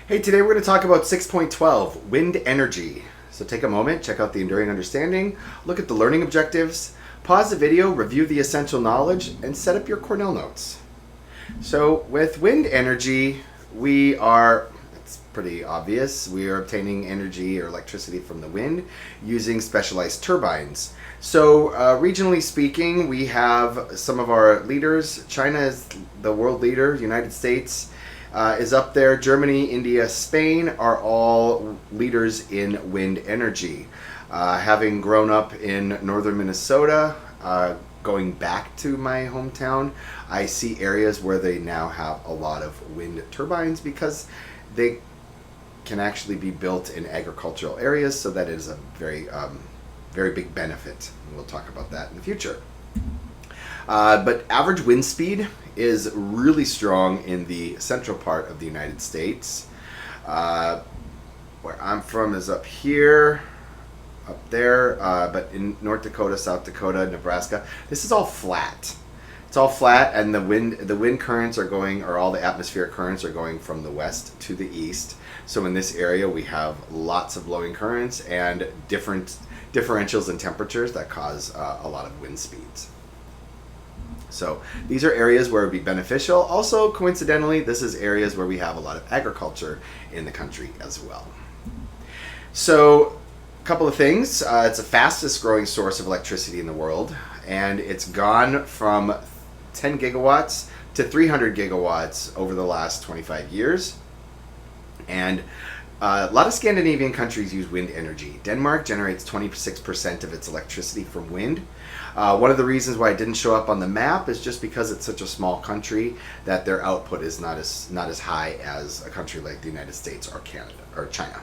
Hey, today we're going to talk about 6.12, wind energy. So take a moment, check out the Enduring Understanding, look at the learning objectives, pause the video, review the essential knowledge, and set up your Cornell notes. So with wind energy, it's pretty obvious, we are obtaining energy or electricity from the wind using specialized turbines. So regionally speaking, we have some of our leaders. China is the world leader, United States is up there. Germany, India, Spain are all leaders in wind energy. Having grown up in northern Minnesota, going back to my hometown, I see areas where they now have a lot of wind turbines because they can actually be built in agricultural areas, so that is a very big benefit. And we'll talk about that in the future. But average wind speed is really strong in the central part of the United States. Where I'm from is up here, up there, but in North Dakota, South Dakota, Nebraska, this is all flat. It's all flat, and the wind currents are going, or all the atmospheric currents are going from the west to the east. So in this area, we have lots of blowing currents and different differentials in temperatures that cause a lot of wind speeds. So these are areas where it would be beneficial. Also, coincidentally, this is areas where we have a lot of agriculture in the country as well. So a couple of things. It's the fastest growing source of electricity in the world, and it's gone from 10 gigawatts to 300 gigawatts over the last 25 years. And a lot of Scandinavian countries use wind energy. Denmark generates 26% of its electricity from wind. One of the reasons why it didn't show up on the map is just because it's such a small country that their output is not as high as a country like the United States or Canada or China.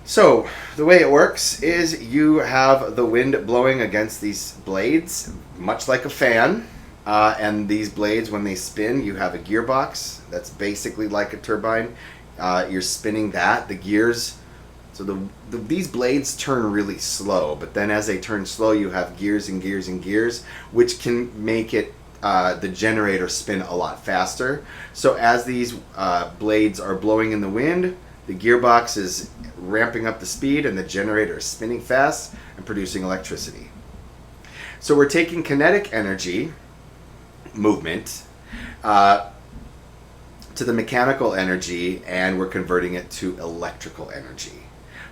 So the way it works is you have the wind blowing against these blades, much like a fan. And these blades, when they spin, you have a gearbox that's basically like a turbine. You're spinning that. The gears, so these blades turn really slow, but then as they turn slow, you have gears and gears and gears, which can make it the generator spin a lot faster. So as these blades are blowing in the wind, the gearbox is ramping up the speed, and the generator is spinning fast and producing electricity. So we're taking kinetic energy, movement, to the mechanical energy, and we're converting it to electrical energy.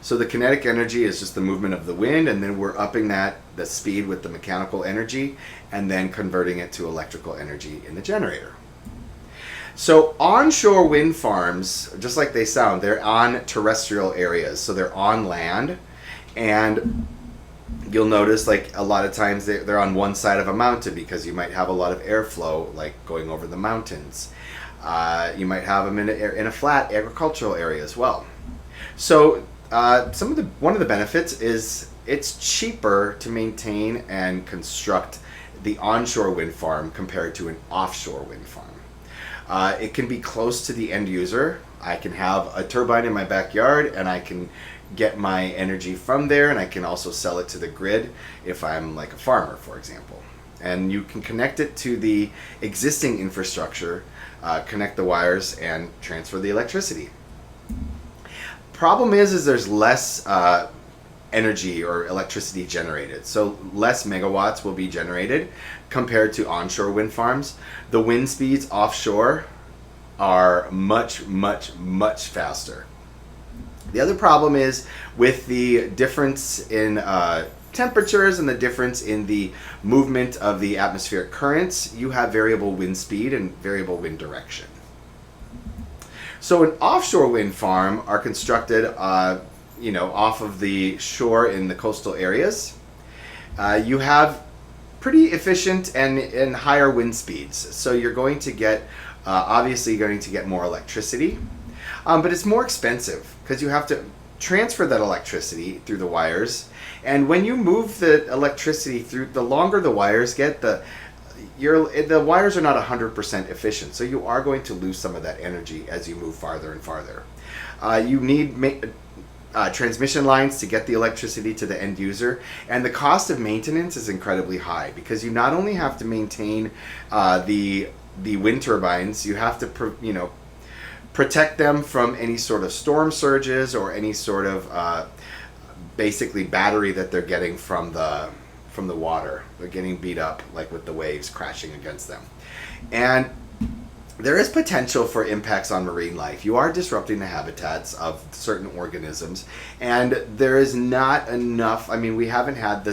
So the kinetic energy is just the movement of the wind, and then we're upping the speed with the mechanical energy, and then converting it to electrical energy in the generator. So onshore wind farms, just like they sound, they're on terrestrial areas, so they're on land, and you'll notice like a lot of times they're on one side of a mountain because you might have a lot of airflow like going over the mountains. You might have them in a flat agricultural area as well. So one of the benefits is it's cheaper to maintain and construct the onshore wind farm compared to an offshore wind farm. It can be close to the end user. I can have a turbine in my backyard, and I can get my energy from there, and I can also sell it to the grid if I'm like a farmer, for example. And you can connect it to the existing infrastructure, connect the wires, and transfer the electricity. Problem is there's less energy or electricity generated. So less megawatts will be generated compared to onshore wind farms. The wind speeds offshore are much, much, much faster. The other problem is with the difference in temperatures and the difference in the movement of the atmospheric currents, you have variable wind speed and variable wind direction. So an offshore wind farm are constructed off of the shore in the coastal areas. You have pretty efficient and higher wind speeds. So you're going to get, obviously going to get more electricity, but it's more expensive because you have to transfer that electricity through the wires. And when you move the electricity through, the longer the wires get, the wires are not 100% efficient. So you are going to lose some of that energy as you move farther and farther. You need transmission lines to get the electricity to the end user, and the cost of maintenance is incredibly high because you not only have to maintain the wind turbines, you have to protect them from any sort of storm surges or any sort of basically battery that they're getting from the water. They're getting beat up like with the waves crashing against them. And there is potential for impacts on marine life. You are disrupting the habitats of certain organisms, and there is not enough. I mean, we haven't had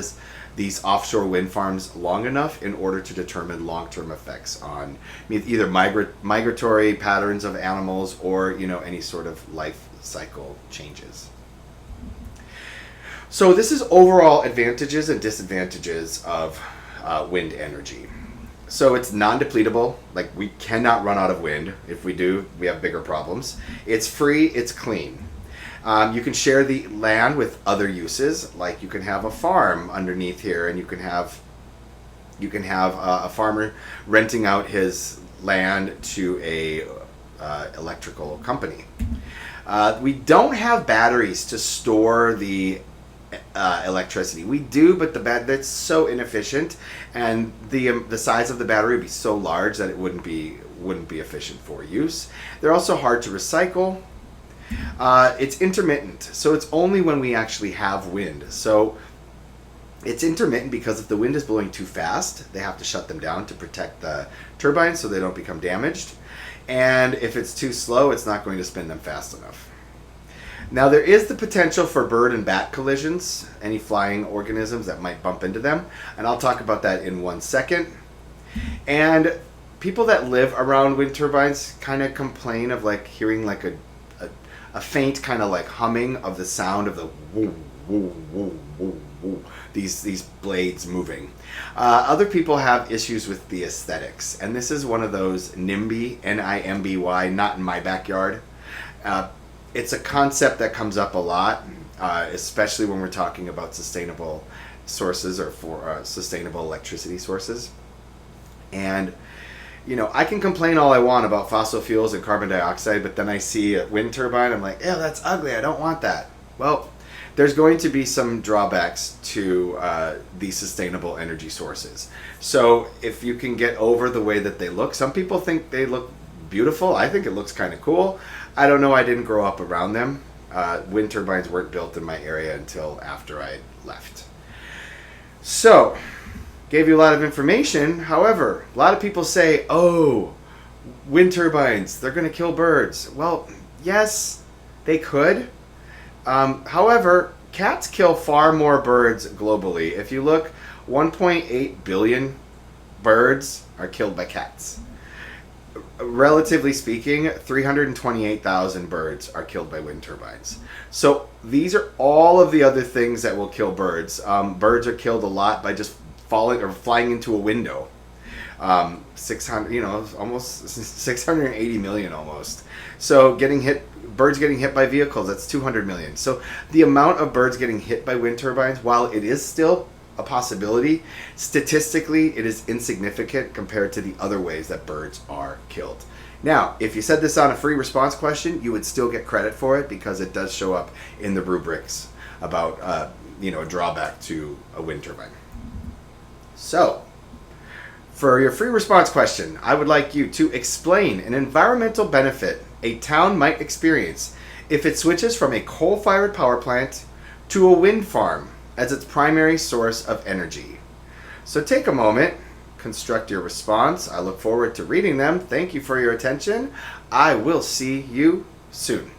these offshore wind farms long enough in order to determine long-term effects on either migratory patterns of animals or any sort of life cycle changes. So this is overall advantages and disadvantages of wind energy. So it's non-depletable, like we cannot run out of wind. If we do, we have bigger problems. It's free, it's clean. You can share the land with other uses, like you can have a farm underneath here, and you can have a farmer renting out his land to a electrical company. We don't have batteries to store the electricity. We do, but that's so inefficient, and the size of the battery would be so large that it wouldn't be efficient for use. They're also hard to recycle. It's intermittent, so it's only when we actually have wind. So it's intermittent because if the wind is blowing too fast, they have to shut them down to protect the turbines so they don't become damaged. And if it's too slow, it's not going to spin them fast enough. Now there is the potential for bird and bat collisions, any flying organisms that might bump into them, and I'll talk about that in 1 second. And people that live around wind turbines kind of complain of like hearing like a faint kind of like humming of the sound of the woo, woo, woo, woo, woo, these blades moving. Other people have issues with the aesthetics, and this is one of those NIMBY, NIMBY, not in my backyard. It's a concept that comes up a lot, especially when we're talking about sustainable sources or for sustainable electricity sources. And I can complain all I want about fossil fuels and carbon dioxide, but then I see a wind turbine, I'm like, ew, that's ugly, I don't want that. Well, there's going to be some drawbacks to these sustainable energy sources. So if you can get over the way that they look, some people think they look beautiful. I think it looks kind of cool. I don't know, I didn't grow up around them. Wind turbines weren't built in my area until after I left. So, gave you a lot of information. However, a lot of people say, oh, wind turbines, they're going to kill birds. Well, yes, they could. However, cats kill far more birds globally. If you look, 1.8 billion birds are killed by cats. Relatively speaking, 328,000 birds are killed by wind turbines. So these are all of the other things that will kill birds. Birds are killed a lot by just falling or flying into a window. 600, almost 680 million almost. So birds getting hit by vehicles, that's 200 million. So the amount of birds getting hit by wind turbines, while it is still a possibility, statistically it is insignificant compared to the other ways that birds are killed. Now, if you said this on a free response question, you would still get credit for it because it does show up in the rubrics about a drawback to a wind turbine. So, for your free response question, I would like you to explain an environmental benefit a town might experience if it switches from a coal-fired power plant to a wind farm as its primary source of energy. So take a moment, construct your response. I look forward to reading them. Thank you for your attention. I will see you soon.